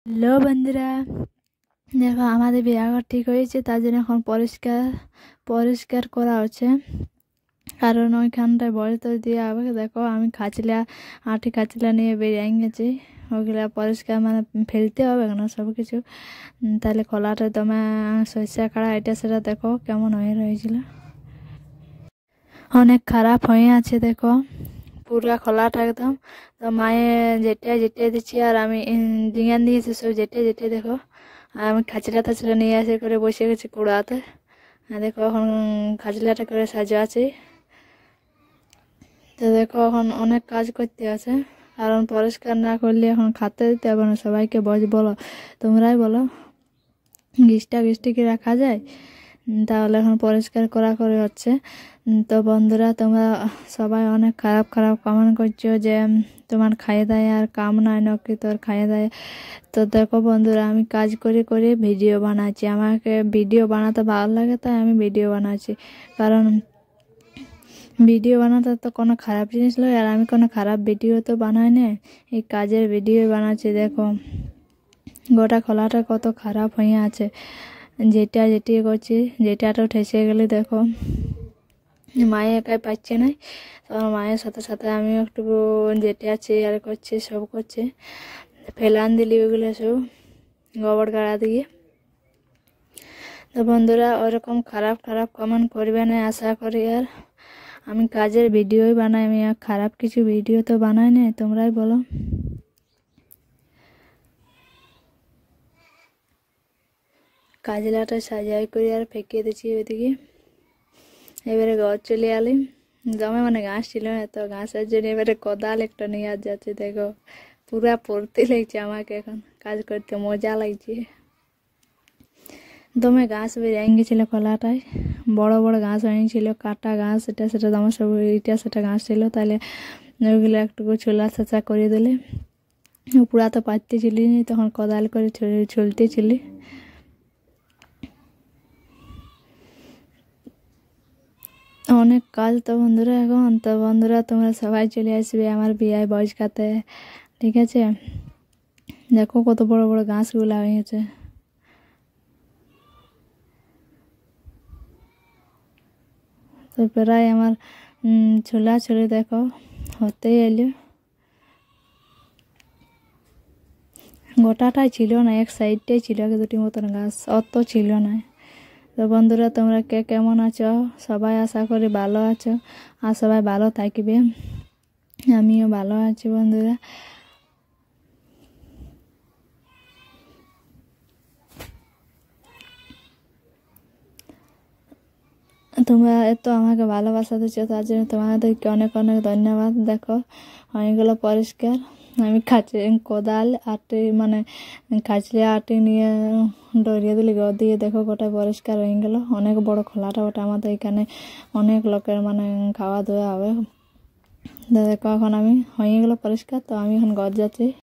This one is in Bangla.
হ্যালো বন্ধুরা, দেখো আমাদের বিয়াঘর ঠিক হয়েছে, তার জন্য এখন পরিষ্কার পরিষ্কার করা হচ্ছে। কারণ ওইখানটায় বড়িতে দিয়ে হবে। দেখো আমি আটি খাঁচলা নিয়ে বেরিয়ে গেছি। ওগুলা পরিষ্কার মানে ফেলতে হবে না সব কিছু। তাহলে খোলাটা দমে সরিষা কাড়া এটা সেটা দেখো কেমন হয়ে রয়েছিল, অনেক খারাপ হয়ে আছে। দেখো পুরা খোলাটা একদম। তো মায়ে যেটা দিচ্ছি আর আমি ডিঙান দিয়েছি সব যেটা দেখো। আর আমি খাঁচলা নিয়ে আসে করে বসে গেছি কুড়াতে। আর দেখো এখন খাঁচলাটা করে সাজা আছে। তো দেখো এখন অনেক কাজ করতে আছে, কারণ পরিষ্কার না করলে এখন খেতে দিতে হবে না সবাইকে। বলো, তোমরাই বলো, গিষ্টি কি রাখা যায়? তাহলে এখন পরিষ্কার করা হচ্ছে। তো বন্ধুরা, তোমরা সবাই অনেক খারাপ কমেন্ট করছো যে তোমার খাইয়ে দেয় আর কাম নাই নাকি তোর খাইয়ে দেয়। তো দেখো বন্ধুরা, আমি কাজ করে ভিডিও বানাচ্ছি। আমাকে ভিডিও বানাতে ভালো লাগে, তাই আমি ভিডিও বানাচ্ছি। কারণ ভিডিও বানাতে তো কোনো খারাপ জিনিস নয়, আর আমি কোনো খারাপ ভিডিও তো বানাই না, এই কাজের ভিডিও বানাচ্ছি। দেখো গোটা খোলাটা কত খারাপ হয়ে আছে। যেটি করছি, যেটাটা ঠেসে গেলে দেখো মায়ে একাই পাচ্ছে না। তখন মায়ের সাথে সাথে আমি একটু যেটা আছে আর করছি, সব করছে। ফেলান দিলি ওগুলো সব গোবর গাড়া দিয়ে। তো বন্ধুরা, ওরকম খারাপ কমেন্ট করবে না আশা করি। আর আমি কাজের ভিডিওই বানাই, আমি আর খারাপ কিছু ভিডিও তো বানাই না, তোমরাই বলো। কাজলাটা সাজাই করে আর ফেঁকে দিচ্ছি ওইদিকে। এবারে ঘর চলে আলি। জমে মানে ঘাস ছিল না, তো ঘাসের জন্য এবারে কোদাল একটা নিয়ে যাচ্ছে। দেখো পুরা পড়তে লাগছে আমাকে, এখন কাজ করতে মজা লাগছে। দমে ঘাস বেরিয়ে গেছিলো খোলাটায়, বড় ঘাস হয়েছিল, কাটা ঘাস এটা সেটা আমার সব এটা সেটা ঘাস ছিল। তাহলে ওইগুলো একটু ছোলা ছাঁচা করে দিলে, পুরা তো পারতে ছিলি নি, তখন কোদাল করে ছুলতে ছিলি। অনেক কাজ তো বন্ধুরা এখন। তো বন্ধুরা, তোমরা সবাই চলে আসবে আমার বিয়ায় বয়স খাতে, ঠিক আছে? দেখো কত বড় ঘাসগুলা হয়েছে। তো প্রায় আমার ছোলা দেখো হতেই এলো। গোটাটাই ছিল না, এক সাইডটাই ছিল, এক দুটি মতন ঘাস, অত ছিল না। তো বন্ধুরা, তোমরা কে কেমন আছো? সবাই আশা করি ভালো আছো, আর সবাই ভালো থাকবে। আমিও ভালো আছি বন্ধুরা। তোমরা এত আমাকে ভালোবাসা দিচ্ছ, তার জন্য তোমাদেরকে অনেক ধন্যবাদ। দেখো অনেকগুলো পরিষ্কার। আমি কোদাল আটি মানে খাঁচলে আটি নিয়ে ডরিয়ে দিলি ঘর দিয়ে। দেখো গোটা পরিষ্কার হয়ে গেল। অনেক বড় খোলাটা ওটা, আমাদের এখানে অনেক লোকের মানে খাওয়া দাওয়া হবে। দেখো এখন আমি হয়ে গেলো পরিষ্কার। তো আমি এখন ঘর যাচ্ছি।